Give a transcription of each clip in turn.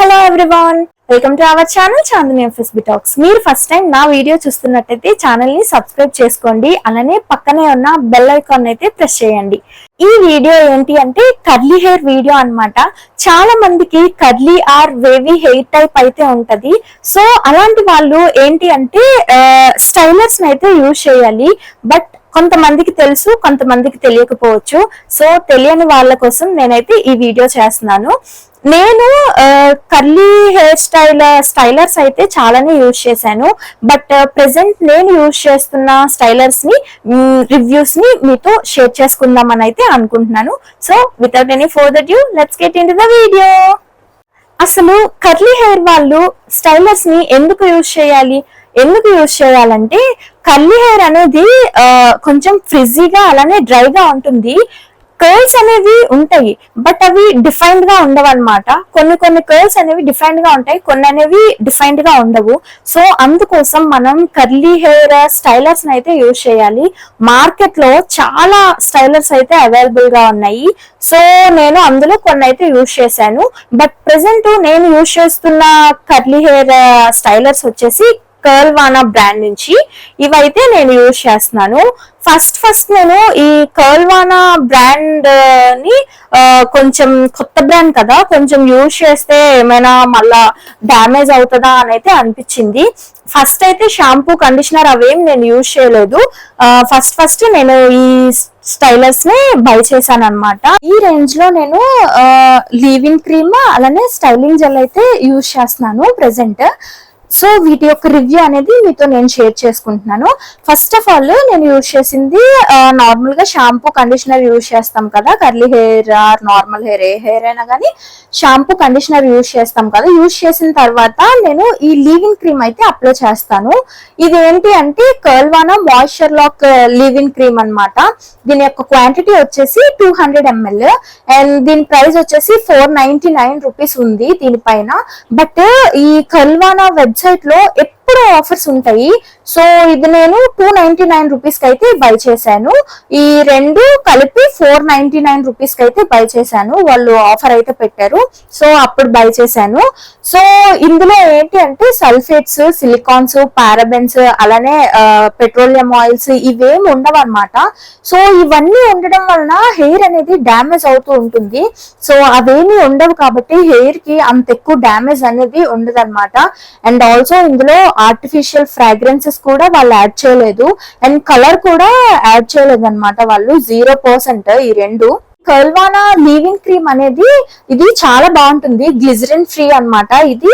Hello everyone, welcome to our channel Chandini FSB talks. మీరు first time నా video చూస్తున్నట్టయితే channel ని సబ్స్క్రైబ్ చేసుకోండి. అలానే పక్కనే ఉన్న బెల్ ఐకాన్ అయితే ప్రెస్ చేయండి. ఈ వీడియో ఏంటి అంటే కర్లీ హెయిర్ వీడియో అన్నమాట. చాలా మందికి curly or wavy hair type అయితే ఉంటది. సో అలాంటి వాళ్ళు ఏంటి అంటే స్టైలర్స్ అయితే యూజ్ చేయాలి. బట్ కొంతమందికి తెలుసు, కొంతమందికి తెలియకపోవచ్చు. సో తెలియని వాళ్ళ కోసం నేనైతే ఈ వీడియో చేస్తున్నాను. నేను కర్లీ హెయిర్ స్టైలర్స్ అయితే చాలానే యూజ్ చేశాను. బట్ ప్రెసెంట్ నేను యూజ్ చేస్తున్న స్టైలర్స్ ని రివ్యూస్ ని మీతో షేర్ చేసుకుందామని అయితే అనుకుంటున్నాను. So without any further due, let's get into the video. అసలు కర్లీ హెయిర్ వాళ్ళు స్టైలర్స్ ని ఎందుకు యూజ్ చేయాలంటే కర్లీ హెయిర్ అనేది కొంచెం ఫ్రిజీగా అలానే డ్రైగా ఉంటుంది. కర్ల్స్ అనేవి ఉంటాయి, బట్ అవి డిఫైన్డ్ గా ఉండవు అనమాట. కొన్ని కర్ల్స్ అనేవి డిఫైన్డ్ గా ఉంటాయి, కొన్ని అనేవి డిఫైన్డ్ గా ఉండవు. సో అందుకోసం మనం కర్లీ హెయిర్ స్టైలర్స్ అయితే యూజ్ చేయాలి. మార్కెట్ లో చాలా స్టైలర్స్ అయితే అవైలబుల్ గా ఉన్నాయి. సో నేను అందులో కొన్ని అయితే యూజ్ చేశాను. బట్ ప్రెసెంట్ నేను యూజ్ చేస్తున్న కర్లీ హెయిర్ స్టైలర్స్ వచ్చేసి కర్ల్వానా బ్రాండ్ నుంచి ఇవైతే నేను యూజ్ చేస్తున్నాను. ఫస్ట్ నేను ఈ కర్ల్వానా బ్రాండ్ ని కొంచెం కొత్త బ్రాండ్ కదా, కొంచెం యూజ్ చేస్తే ఏమైనా మళ్ళా డ్యామేజ్ అవుతుందా అని అయితే అనిపించింది. ఫస్ట్ అయితే షాంపూ కండిషనర్ అవేం నేను యూజ్ చేయలేదు. ఫస్ట్ నేను ఈ స్టైలర్స్ ని బై చేశాను అనమాట. ఈ రేంజ్ లో నేను లీవింగ్ క్రీమ్ అలానే స్టైలింగ్ జెల్ అయితే యూజ్ చేస్తున్నాను ప్రెసెంట్. సో వీటి యొక్క రివ్యూ అనేది మీతో నేను షేర్ చేసుకుంటున్నాను. ఫస్ట్ ఆఫ్ ఆల్ నేను యూజ్ చేసింది నార్మల్ గా షాంపూ కండిషనర్ యూజ్ చేస్తాం కదా, curly hair or normal hair, ఏ హెయిర్ అయినా కానీ షాంపూ కండిషనర్ యూజ్ చేస్తాం కదా. యూజ్ చేసిన తర్వాత నేను ఈ లీవింగ్ క్రీమ్ అయితే అప్లై చేస్తాను. ఇది ఏంటి అంటే కర్ల్వానా మాయిశ్చర్ లాక్ లీవింగ్ క్రీమ్ అన్నమాట. దీని యొక్క క్వాంటిటీ వచ్చేసి 200 ml అండ్ దీని ప్రైస్ వచ్చేసి 499 రూపీస్ ఉంది దీనిపైన. బట్ ఈ కర్ల్వానా వెబ్సైట్ లో ఎప్పుడు ఆఫర్స్ ఉంటాయి. సో ఇది నేను 299 రూపీస్ కి అయితే బై చేశాను. ఈ రెండు కలిపి 499 రూపీస్ కి అయితే బై చేశాను. వాళ్ళు ఆఫర్ అయితే పెట్టారు, సో అప్పుడు బై చేశాను. సో ఇందులో ఏంటి అంటే సల్ఫేట్స్, సిలికాన్స్, పారాబెన్స్ అలానే పెట్రోలియం ఆయిల్స్ ఇవేమి ఉండవు అనమాట. సో ఇవన్నీ ఉండడం వలన హెయిర్ అనేది డ్యామేజ్ అవుతూ ఉంటుంది. సో అవేమి ఉండవు కాబట్టి హెయిర్ కి అంత ఎక్కువ డ్యామేజ్ అనేది ఉండదు అనమాట. అండ్ ఆల్సో ఇందులో ఆర్టిఫిషియల్ ఫ్రాగ్రెన్సెస్ కూడా వాళ్ళు యాడ్ చేయలేదు అండ్ కలర్ కూడా యాడ్ చేయలేదు అనమాట. వాళ్ళు 0% ఈ రెండు. కర్ల్వానా లీవింగ్ క్రీమ్ అనేది ఇది చాలా బాగుంటుంది, గ్లిజరిన్ ఫ్రీ అన్నమాట. ఇది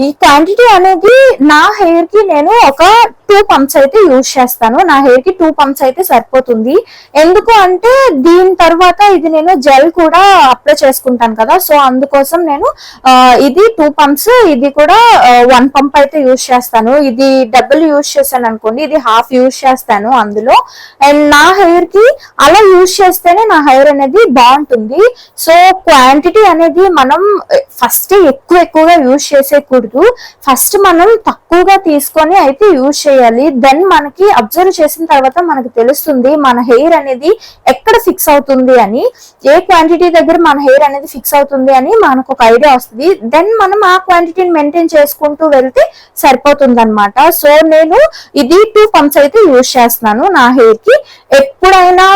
ఈ క్వాంటిటీ అనేది నా హెయిర్ కి నేను ఒక 2 పంప్స్ అయితే యూజ్ చేస్తాను. నా హెయిర్ కి 2 పంప్స్ అయితే సరిపోతుంది. ఎందుకు అంటే దీని తర్వాత ఇది నేను జెల్ కూడా అప్లై చేసుకుంటాను కదా, సో అందుకోసం నేను ఇది 2 పంప్స్, ఇది కూడా 1 పంప్ అయితే యూజ్ చేస్తాను. ఇది డబుల్ యూజ్ చేశాను అనుకోండి, ఇది హాఫ్ యూజ్ చేస్తాను అందులో. అండ్ నా హెయిర్ కి అలా యూజ్ చేస్తేనే నా హెయిర్ అనేది బాగుంటుంది. సో క్వాంటిటీ అనేది మనం ఫస్ట్ ఎక్కువగా యూజ్ చేసేకూడదు. ఫస్ట్ మనం తక్కువగా తీసుకొని అయితే యూజ్ చేయాలి. దెన్ మనకి అబ్జర్వ్ చేసిన తర్వాత మనకు తెలుస్తుంది మన హెయిర్ అనేది ఎక్కడ ఫిక్స్ అవుతుంది అని, ఏ క్వాంటిటీ దగ్గర మన హెయిర్ అనేది ఫిక్స్ అవుతుంది అని మనకు ఒక ఐడియా వస్తుంది. దెన్ మనం ఆ క్వాంటిటీని మెయింటైన్ చేసుకుంటూ వెళ్తే సరిపోతుంది అనమాట. సో నేను ఇది 2 పంప్స్ అయితే యూజ్ చేస్తున్నాను నా హెయిర్ కి. ఎప్పుడైనా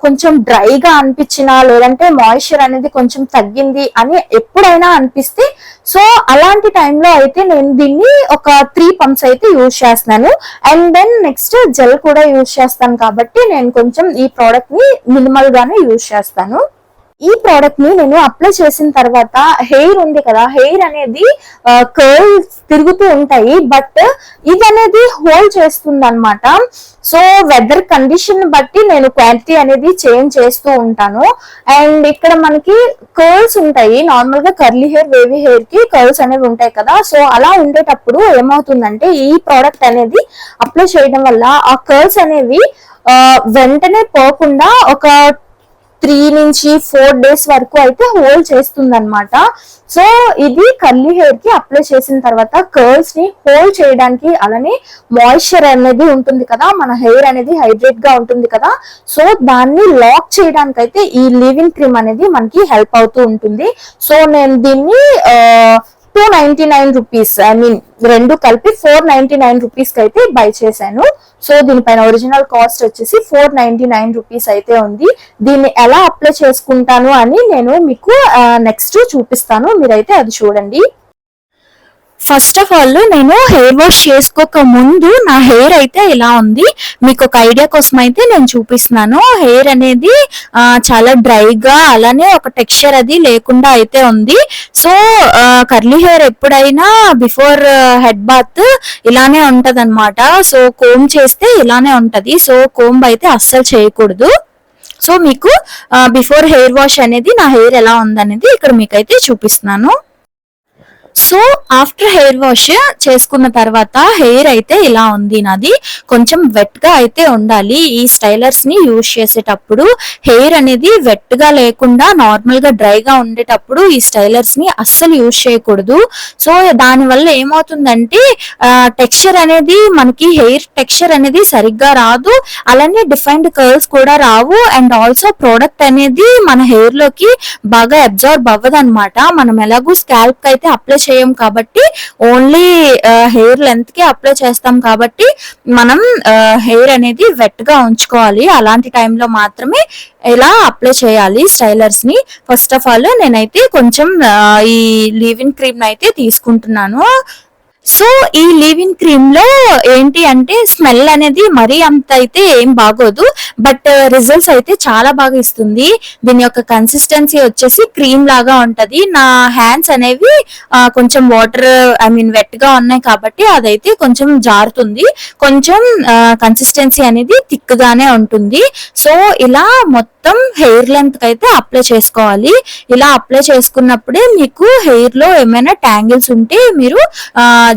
కొంచెం డ్రైగా అనిపించినా లేదంటే మాయిశ్చర్ అనేది కొంచెం తగ్గింది అని ఎప్పుడైనా అనిపిస్తే, సో అలాంటి టైంలో అయితే నేను దీన్ని ఒక 3 పంప్స్ అయితే యూజ్ చేస్తున్నాను. అండ్ దెన్ నెక్స్ట్ జెల్ కూడా యూజ్ చేస్తాను కాబట్టి నేను కొంచెం ఈ ప్రోడక్ట్ ని మినిమల్ గానే యూజ్ చేస్తాను. ఈ ప్రోడక్ట్ ని నేను అప్లై చేసిన తర్వాత హెయిర్ ఉంది కదా, హెయిర్ అనేది కర్ల్స్ తిరుగుతూ ఉంటాయి, బట్ ఇది అనేది హోల్డ్ చేస్తుంది అనమాట. సో వెదర్ కండిషన్ బట్టి నేను క్వాంటిటీ అనేది చేంజ్ చేస్తూ ఉంటాను. అండ్ ఇక్కడ మనకి కర్ల్స్ ఉంటాయి, నార్మల్ గా కర్లీ హెయిర్, వేవీ హెయిర్ కి కర్ల్స్ అనేవి ఉంటాయి కదా. సో అలా ఉండేటప్పుడు ఏమవుతుందంటే ఈ ప్రోడక్ట్ అనేది అప్లై చేయడం వల్ల ఆ కర్ల్స్ అనేవి వెంటనే పోకుండా ఒక 3 నుంచి 4 డేస్ వరకు అయితే హోల్డ్ చేస్తుంది అనమాట. సో ఇది కర్లీ హెయిర్ కి అప్లై చేసిన తర్వాత కర్ల్స్ ని హోల్డ్ చేయడానికి, అలానే మాయిశ్చర్ అనేది ఉంటుంది కదా, మన హెయిర్ అనేది హైడ్రేట్ గా ఉంటుంది కదా, సో దాన్ని లాక్ చేయడానికి అయితే ఈ లీవింగ్ క్రీమ్ అనేది మనకి హెల్ప్ అవుతూ ఉంటుంది. సో నేను దీన్ని 299 రూపీస్, ఐ మీన్ రెండు కలిపి 499 రూపీస్ కి అయితే బై చేశాను. సో దీనిపైన ఒరిజినల్ కాస్ట్ వచ్చేసి 499 రూపీస్ అయితే ఉంది. దీన్ని ఎలా అప్లై చేసుకుంటాను అని నేను మీకు నెక్స్ట్ చూపిస్తాను, మీరైతే అది చూడండి. ఫస్ట్ ఆఫ్ ఆల్ నేను హెయిర్ వాష్ చేసుకోక ముందు నా హెయిర్ అయితే ఇలా ఉంది. మీకు ఒక ఐడియా కోసం అయితే నేను చూపిస్తున్నాను. హెయిర్ అనేది చాలా డ్రైగా, అలానే ఒక టెక్స్చర్ అది లేకుండా అయితే ఉంది. సో కర్లీ హెయిర్ ఎప్పుడైనా బిఫోర్ హెడ్ బాత్ ఇలానే ఉంటది అనమాట. సో కోమ్ చేస్తే ఇలానే ఉంటది. సో కోంబ్ అయితే అస్సలు చేయకూడదు. సో మీకు బిఫోర్ హెయిర్ వాష్ అనేది నా హెయిర్ ఎలా ఉందనేది ఇక్కడ మీకైతే చూపిస్తున్నాను. సో ఆఫ్టర్ హెయిర్ వాష్ చేసుకున్న తర్వాత హెయిర్ అయితే ఇలా ఉంది నాది. కొంచెం వెట్ గా అయితే ఉండాలి. ఈ స్టైలర్స్ ని యూజ్ చేసేటప్పుడు హెయిర్ అనేది వెట్ గా లేకుండా నార్మల్ గా డ్రై గా ఉండేటప్పుడు ఈ స్టైలర్స్ ని అస్సలు యూజ్ చేయకూడదు. సో దాని వల్ల ఏమవుతుందంటే టెక్స్చర్ అనేది మనకి హెయిర్ టెక్స్చర్ అనేది సరిగ్గా రాదు, అలానే డిఫైన్డ్ కర్ల్స్ కూడా రావు. అండ్ ఆల్సో ప్రోడక్ట్ అనేది మన హెయిర్ లోకి బాగా అబ్జార్బ్ అవ్వదు అనమాట. మనం ఎలాగూ స్కాల్ప్ అయితే అప్లై చేయం కాబట్టి ఓన్లీ హెయిర్ లెంత్ కి అప్లై చేస్తాం కాబట్టి మనం హెయిర్ అనేది వెట్ గా ఉంచుకోవాలి. అలాంటి టైంలో మాత్రమే ఇలా అప్లై చేయాలి స్టైలర్స్ ని. ఫస్ట్ ఆఫ్ ఆల్ నేనైతే కొంచెం ఈ లీవ్-ఇన్ క్రీమ్ అయితే తీసుకుంటున్నాను. సో ఈ లీవ్-ఇన్ క్రీమ్ లో ఏంటి అంటే స్మెల్ అనేది మరీ అంత అయితే ఏం బాగోదు, బట్ రిజల్ట్స్ అయితే చాలా బాగా ఇస్తుంది. దీని యొక్క కన్సిస్టెన్సీ వచ్చేసి క్రీమ్ లాగా ఉంటది. నా హ్యాండ్స్ అనేవి కొంచెం వాటర్ ఐ మీన్ వెట్ గా ఉన్నాయి కాబట్టి అదైతే కొంచెం జారుతుంది. కొంచెం కన్సిస్టెన్సీ అనేది థిక్ గానే ఉంటుంది. సో ఇలా మొత్తం హెయిర్ లెంత్ అయితే అప్లై చేసుకోవాలి. ఇలా అప్లై చేసుకున్నప్పుడే మీకు హెయిర్ లో ఏమైనా ట్యాంగిల్స్ ఉంటే మీరు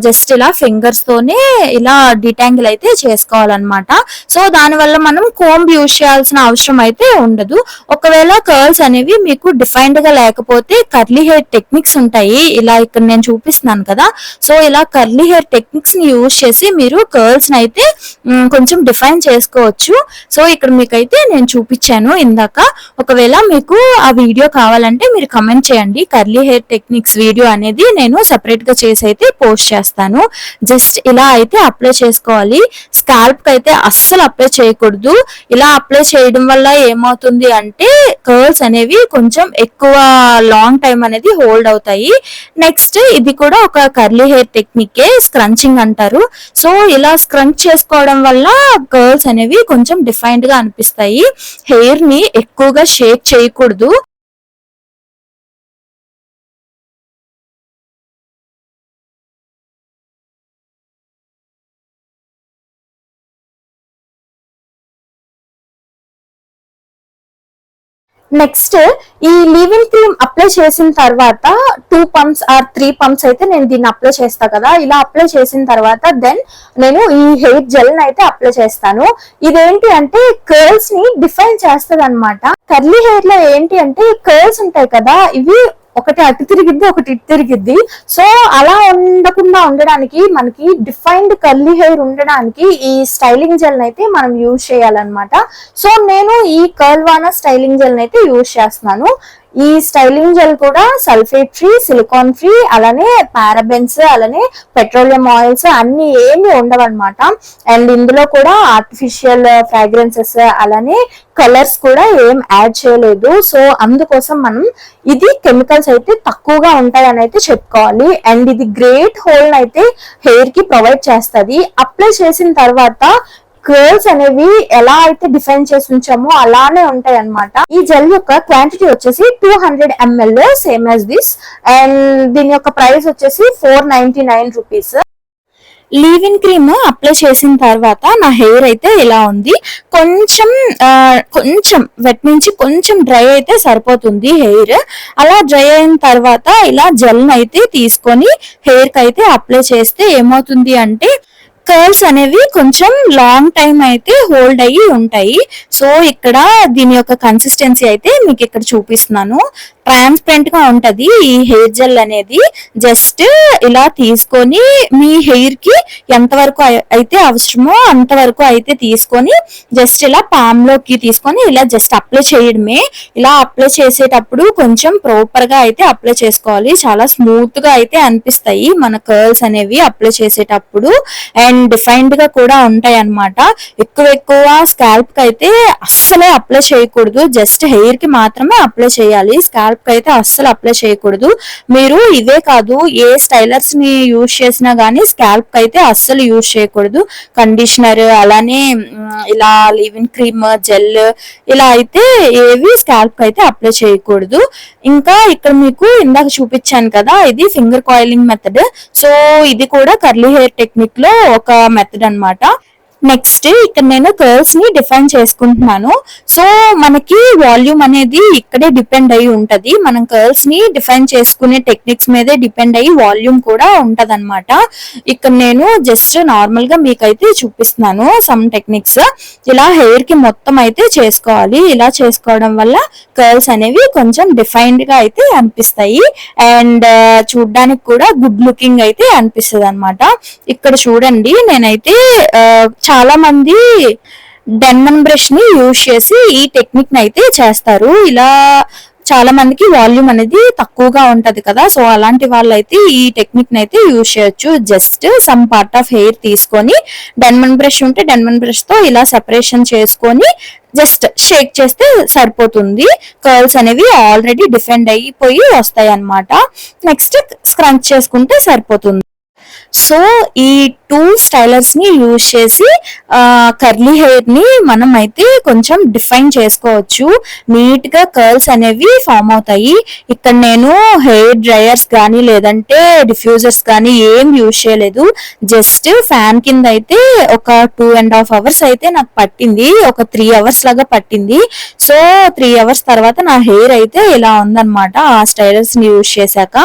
జస్ట్ ఇలా ఫింగర్స్ తోనే ఇలా డిటాంగిల్ అయితే చేసుకోవాలన్నమాట. సో దానివల్ల మనం కోంబ్ యూజ్ చేయాల్సిన అవసరం అయితే ఉండదు. ఒకవేళ కర్ల్స్ అనేవి మీకు డిఫైన్డ్ గా లేకపోతే కర్లీ హెయిర్ టెక్నిక్స్ ఉంటాయి. ఇలా ఇక్కడ నేను చూపిస్తున్నాను కదా. సో ఇలా కర్లీ హెయిర్ టెక్నిక్స్ ని యూజ్ చేసి మీరు కర్ల్స్ ని అయితే కొంచెం డిఫైన్ చేసుకోవచ్చు. సో ఇక్కడ మీకైతే నేను చూపించాను ఇందాక. ఒకవేళ మీకు ఆ వీడియో కావాలంటే మీరు కమెంట్ చేయండి. కర్లీ హెయిర్ టెక్నిక్స్ వీడియో అనేది నేను సెపరేట్ గా చేసి అయితే పోస్ట్ చేస్తాను. జస్ట్ ఇలా అయితే అప్లై చేసుకోవాలి. స్కాల్ప్ కి అయితే అస్సలు అప్లై చేయకూడదు. ఇలా అప్లై చేయడం వల్ల ఏమవుతుంది అంటే కర్ల్స్ అనేవి కొంచెం ఎక్కువ లాంగ్ టైం అనేది హోల్డ్ అవుతాయి. నెక్స్ట్ ఇది కూడా ఒక కర్లీ హెయిర్ టెక్నిక్, స్క్రంచింగ్ అంటారు. సో ఇలా స్క్రంచ్ చేసుకోవడం వల్ల కర్ల్స్ అనేవి కొంచెం డిఫైన్డ్ గా అనిపిస్తాయి. హెయిర్ ని ఎక్కువగా షేక్ చేయకూడదు. నెక్స్ట్ ఈ లీవ్-ఇన్ క్రీమ్ అప్లై చేసిన తర్వాత 2 పంప్స్ ఆర్ 3 పంప్స్ అయితే నేను దీన్ని అప్లై చేస్తా కదా. ఇలా అప్లై చేసిన తర్వాత దెన్ నేను ఈ హెయిర్ జెల్ అయితే అప్లై చేస్తాను. ఇదేంటి అంటే కర్ల్స్ ని డిఫైన్ చేస్తుంది అనమాట. కర్లీ హెయిర్ లో ఏంటి అంటే కర్ల్స్ ఉంటాయి కదా, ఇవి ఒకటి అటు తిరిగిద్ది, ఒకటి ఇటు తిరిగిద్ది. సో అలా ఉండకుండా ఉండడానికి మనకి డిఫైన్డ్ కర్లీ హెయిర్ ఉండడానికి ఈ స్టైలింగ్ జెల్ అయితే మనం యూజ్ చేయాలన్నమాట. సో నేను ఈ కర్ల్వానా స్టైలింగ్ జెల్ అయితే యూజ్ చేస్తున్నాను. ఈ స్టైలింగ్ జెల్ కూడా సల్ఫేట్ ఫ్రీ, సిలికాన్ ఫ్రీ, అలానే పారాబెన్స్, అలానే పెట్రోలియం ఆయిల్స్ అన్ని ఏమి ఉండవన్నమాట. అండ్ ఇందులో కూడా ఆర్టిఫిషియల్ ఫ్రాగ్రెన్సెస్ అలానే కలర్స్ కూడా ఏం యాడ్ చేయలేదు. సో అందుకోసం మనం ఇది కెమికల్స్ అయితే తక్కువగా ఉంటాయని అయితే చెప్పుకోవాలి. అండ్ ఇది గ్రేట్ హోల్ అయితే హెయిర్ కి ప్రొవైడ్ చేస్తుంది. అప్లై చేసిన తర్వాత కర్ల్స్ అనేవి ఎలా అయితే డిఫైన్ చేసి ఉంచామో అలానే ఉంటాయి అన్నమాట. ఈ జెల్ యొక్క క్వాంటిటీ వచ్చేసి 200 ml, same as this. And దీని యొక్క ప్రైస్ వచ్చేసి 499 రూపీస్. లీవ్-ఇన్ క్రీమ్ అప్లై చేసిన తర్వాత నా హెయిర్ అయితే ఇలా ఉంది. కొంచెం వెట్ నుంచి కొంచెం డ్రై అయితే సరిపోతుంది హెయిర్. అలా డ్రై అయిన తర్వాత ఇలా జెల్ అయితే తీసుకొని హెయిర్ కి అయితే అప్లై చేస్తే ఏమవుతుంది అంటే కర్ల్స్ అనేవి కొంచెం లాంగ్ టైం అయితే హోల్డ్ అయ్యి ఉంటాయి. సో ఇక్కడ దీని యొక్క కన్సిస్టెన్సీ అయితే మీకు ఇక్కడ చూపిస్తున్నాను. ట్రాన్స్పరెంట్ గా ఉంటది ఈ హెయిర్ జెల్ అనేది. జస్ట్ ఇలా తీసుకొని మీ హెయిర్ కి ఎంత వరకు అయితే అవసరమో అంతవరకు అయితే తీసుకొని జస్ట్ ఇలా పామ్ లోకి తీసుకొని ఇలా జస్ట్ అప్లై చేయడమే. ఇలా అప్లై చేసేటప్పుడు కొంచెం ప్రాపర్ గా అయితే అప్లై చేసుకోవాలి. చాలా స్మూత్ గా అయితే అనిపిస్తాయి మన కర్ల్స్ అనేవి అప్లై చేసేటప్పుడు, అండ్ డిఫైన్డ్ గా కూడా ఉంటాయి అన్నమాట. ఎక్కువ స్కాల్ప్ కి అయితే అస్సలే అప్లై చేయకూడదు, జస్ట్ హెయిర్ కి మాత్రమే అప్లై చేయాలి. స్కాల్ప్ కి అయితే అస్సలు అప్లై చేయకూడదు. మీరు ఇవే కాదు ఏ స్టైలర్స్ ని యూజ్ చేసినా గానీ స్కాల్ప్ కి అయితే అస్సలు యూజ్ చేయకూడదు. కండిషనర్ అలానే ఇలా లీవిన్ క్రీమ్ జెల్ ఇలా అయితే ఏవి స్కాల్ప్ కి అయితే అప్లై చేయకూడదు. ఇంకా ఇక్కడ మీకు ఇందాక చూపించాను కదా, ఇది ఫింగర్ కాయిలింగ్ మెథడ్. సో ఇది కూడా కర్లీ హెయిర్ టెక్నిక్ లో ఒక మెథడ్ అన్నమాట. నెక్స్ట్ ఇక్కడ నేను కర్ల్స్ ని డిఫైన్ చేసుకుంటున్నాను. సో మనకి వాల్యూమ్ అనేది ఇక్కడే డిపెండ్ అయి ఉంటది. మనం కర్ల్స్ ని డిఫైన్ చేసుకునే టెక్నిక్స్ మీదే డిపెండ్ అయ్యి వాల్యూమ్ కూడా ఉంటది అనమాట. ఇక్కడ నేను జస్ట్ నార్మల్ గా మీకైతే చూపిస్తున్నాను సమ్ టెక్నిక్స్. ఇలా హెయిర్ కి మొత్తం అయితే చేసుకోవాలి. ఇలా చేసుకోవడం వల్ల కర్ల్స్ అనేవి కొంచెం డిఫైన్డ్ గా అయితే అనిపిస్తాయి, అండ్ చూడ్డానికి కూడా గుడ్ లుకింగ్ అయితే అనిపిస్తుంది అనమాట. ఇక్కడ చూడండి, నేనైతే చాలా మంది డెన్మన్ బ్రష్ ని యూజ్ చేసి ఈ టెక్నిక్ ని అయితే చేస్తారు. ఇలా చాలా మందికి వాల్యూమ్ అనేది తక్కువగా ఉంటది కదా, సో అలాంటి వాళ్ళైతే ఈ టెక్నిక్ ని అయితే యూజ్ చేయొచ్చు. Just some part of hair తీసుకొని డెన్మన్ బ్రష్ ఉంటే డెన్మన్ బ్రష్ తో ఇలా సెపరేషన్ చేసుకొని జస్ట్ షేక్ చేస్తే సరిపోతుంది. కర్ల్స్ అనేవి ఆల్రెడీ డిఫెండ్ అయిపోయి వస్తాయి అన్నమాట. నెక్స్ట్ స్క్రంచ్ చేసుకుంటే సరిపోతుంది. సో ఈ టూ స్టైలర్స్ ని యూజ్ చేసి కర్లీ హెయిర్ ని మనం అయితే కొంచెం డిఫైన్ చేసుకోవచ్చు. నీట్ గా కర్ల్స్ అనేవి ఫామ్ అవుతాయి. ఇక్కడ నేను హెయిర్ డ్రైయర్స్ కానీ లేదంటే డిఫ్యూజర్స్ కానీ ఏం యూజ్ చేయలేదు. జస్ట్ ఫ్యాన్ కింద అయితే ఒక 2.5 hours అయితే నాకు పట్టింది, ఒక 3 hours లాగా పట్టింది. సో 3 hours తర్వాత నా హెయిర్ అయితే ఇలా ఉందన్నమాట ఆ స్టైలర్స్ ని యూజ్ చేశాక.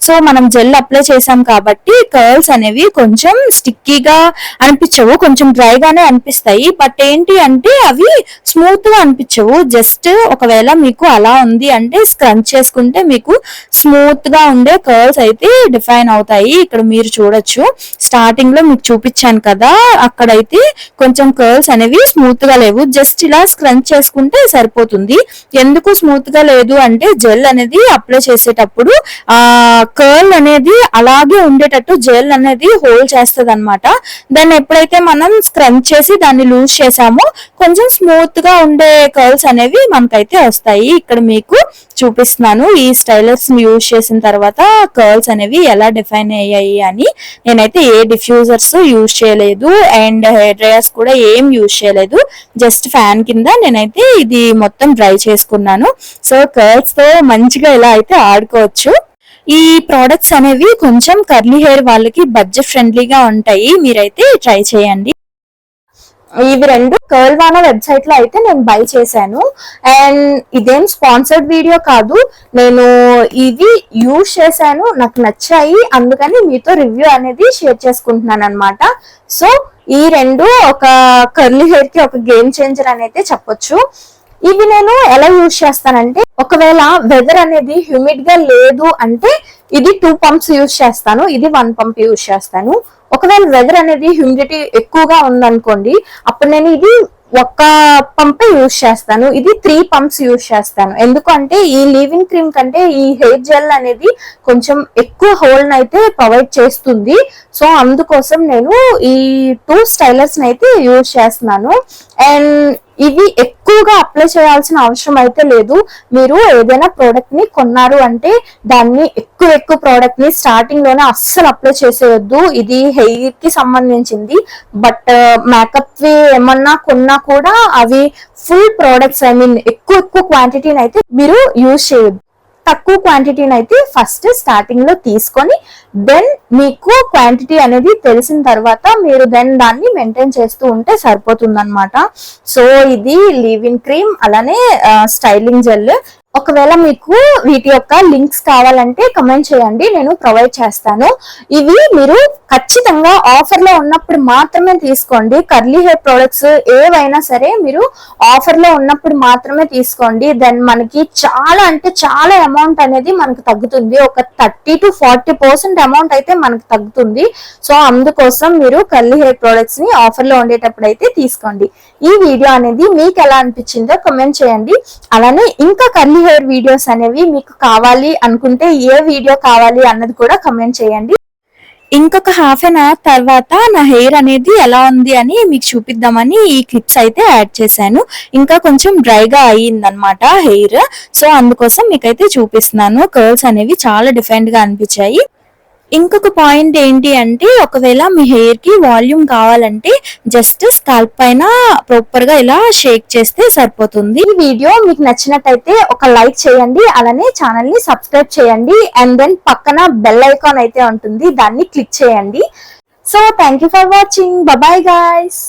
సో మనం జెల్ అప్లై చేసాం కాబట్టి కర్ల్స్ అనేవి కొంచెం స్టిక్కీగా అనిపించవు, కొంచెం డ్రైగానే అనిపిస్తాయి. బట్ ఏంటి అంటే అవి స్మూత్ గా అనిపించవు. జస్ట్ ఒకవేళ మీకు అలా ఉంది అంటే స్క్రంచ్ చేసుకుంటే మీకు స్మూత్ గా ఉండే కర్ల్స్ అయితే డిఫైన్ అవుతాయి. ఇక్కడ మీరు చూడొచ్చు, స్టార్టింగ్ లో మీకు చూపించాను కదా, అక్కడైతే కొంచెం కర్ల్స్ అనేవి స్మూత్ గా లేవు. జస్ట్ ఇలా స్క్రంచ్ చేసుకుంటే సరిపోతుంది. ఎందుకు స్మూత్ గా లేదు అంటే జెల్ అనేది అప్లై చేసేటప్పుడు ఆ కర్ల్ అనేది అలాగే ఉండేటట్టు జెల్ అనేది హోల్డ్ చేస్తుంది అనమాట. దాన్ని ఎప్పుడైతే మనం స్క్రంచ్ చేసి దాన్ని లూజ్ చేసామో కొంచెం స్మూత్ గా ఉండే కర్ల్స్ అనేవి మనకైతే వస్తాయి. ఇక్కడ మీకు చూపిస్తున్నాను ఈ స్టైలర్స్ ని యూజ్ చేసిన తర్వాత కర్ల్స్ అనేవి ఎలా డిఫైన్ అయ్యాయి అని. నేనైతే ఏ డిఫ్యూజర్స్ యూజ్ చేయలేదు అండ్ హెయిర్ డ్రైయర్స్ కూడా ఏం యూజ్ చేయలేదు. జస్ట్ ఫ్యాన్ కింద నేనైతే ఇది మొత్తం డ్రై చేసుకున్నాను. సో కర్ల్స్ తో మంచిగా ఇలా అయితే ఆడుకోవచ్చు. ఈ ప్రోడక్ట్స్ అనేవి కొంచెం కర్లీ హెయిర్ వాళ్ళకి బడ్జెట్ ఫ్రెండ్లీగా ఉంటాయి, మీరైతే ట్రై చేయండి. ఇవి రెండు కర్ల్వానా వెబ్సైట్ లో అయితే నేను బై చేశాను. అండ్ ఇదేం స్పాన్సర్డ్ వీడియో కాదు, నేను ఇవి యూజ్ చేశాను, నాకు నచ్చాయి, అందుకని మీతో రివ్యూ అనేది షేర్ చేసుకుంటున్నాను అనమాట. సో ఈ రెండు ఒక కర్లీ హెయిర్ కి ఒక గేమ్ చేంజర్ అని అయితే చెప్పొచ్చు. ఇవి నేను ఎలా యూజ్ చేస్తానంటే, ఒకవేళ వెదర్ అనేది హ్యూమిడ్ గా లేదు అంటే ఇది 2 pumps యూజ్ చేస్తాను, ఇది 1 pump యూజ్ చేస్తాను. ఒకవేళ వెదర్ అనేది హ్యూమిడిటీ ఎక్కువగా ఉందనుకోండి, అప్పుడు నేను ఇది ఒక్క పంపే యూజ్ చేస్తాను, ఇది 3 pumps యూజ్ చేస్తాను. ఎందుకంటే ఈ లీవింగ్ క్రీమ్ కంటే ఈ హెయిర్ జెల్ అనేది కొంచెం ఎక్కువ హోల్డ్ అయితే ప్రొవైడ్ చేస్తుంది. సో అందుకోసం నేను ఈ 2 స్టైలర్స్ అయితే యూజ్ చేస్తున్నాను. అండ్ ఇవి ఎక్కువగా అప్లై చేయాల్సిన అవసరం అయితే లేదు. మీరు ఏదైనా ప్రోడక్ట్ ని కొన్నారు అంటే దాన్ని ఎక్కువ ప్రోడక్ట్ ని స్టార్టింగ్ లోనే అస్సలు అప్లై చేసేయొద్దు. ఇది హెయిర్ కి సంబంధించింది. బట్ మేకప్ ఏమన్నా కొన్నా కూడా అవి ఫుల్ ప్రోడక్ట్స్, ఐ మీన్ ఎక్కువ క్వాంటిటీని అయితే మీరు యూజ్ చేయొద్దు. తక్కువ క్వాంటిటీని అయితే ఫస్ట్ స్టార్టింగ్ లో తీసుకొని దెన్ మీకు క్వాంటిటీ అనేది తెలిసిన తర్వాత మీరు దెన్ దాన్ని మెయింటైన్ చేస్తూ ఉంటే సరిపోతుంది అనమాట. సో ఇది లీవింగ్ క్రీమ్ అలానే స్టైలింగ్ జెల్. ఒకవేళ మీకు వీటి యొక్క లింక్స్ కావాలంటే కమెంట్ చేయండి, నేను ప్రొవైడ్ చేస్తాను. ఇవి మీరు ఖచ్చితంగా ఆఫర్ లో ఉన్నప్పుడు మాత్రమే తీసుకోండి. కర్లీ హెయిర్ ప్రొడక్ట్స్ ఏవైనా సరే మీరు ఆఫర్ లో ఉన్నప్పుడు మాత్రమే తీసుకోండి. దెన్ మనకి చాలా అంటే చాలా అమౌంట్ అనేది మనకు తగ్గుతుంది. ఒక 30 to 40% అమౌంట్ అయితే మనకు తగ్గుతుంది. సో అందుకోసం మీరు కర్లీ హెయిర్ ప్రొడక్ట్స్ ని ఆఫర్ లో ఉండేటప్పుడు అయితే తీసుకోండి. ఈ వీడియో అనేది మీకు ఎలా అనిపించిందో కమెంట్ చేయండి. అలానే ఇంకా కర్లీ హెయిర్ వీడియోస్ అనేవి మీకు కావాలి అనుకుంటే ఏ వీడియో కావాలి అన్నది కూడా కమెంట్ చేయండి. ఇంకొక హాఫ్ అన్ అవర్ తర్వాత నా హెయిర్ అనేది ఎలా ఉంది అని మీకు చూపిద్దామని ఈ క్లిప్స్ అయితే యాడ్ చేశాను. ఇంకా కొంచెం డ్రైగా అయ్యిందనమాట హెయిర్. సో అందుకోసం మీకైతే చూపిస్తున్నాను. కర్ల్స్ అనేవి చాలా డిఫరెంట్ గా అనిపించాయి. ఇంకొక పాయింట్ ఏంటి అంటే, ఒకవేళ మీ హెయిర్ కి వాల్యూమ్ కావాలంటే జస్ట్ స్కాల్ప్ పైన ప్రాపర్ గా ఇలా షేక్ చేస్తే సరిపోతుంది. ఈ వీడియో మీకు నచ్చినట్టయితే ఒక లైక్ చేయండి, అలానే ఛానల్ ని సబ్స్క్రైబ్ చేయండి, అండ్ దెన్ పక్కన బెల్ ఐకాన్ అయితే ఉంటుంది, దాన్ని క్లిక్ చేయండి. So thank you for watching. Bye guys.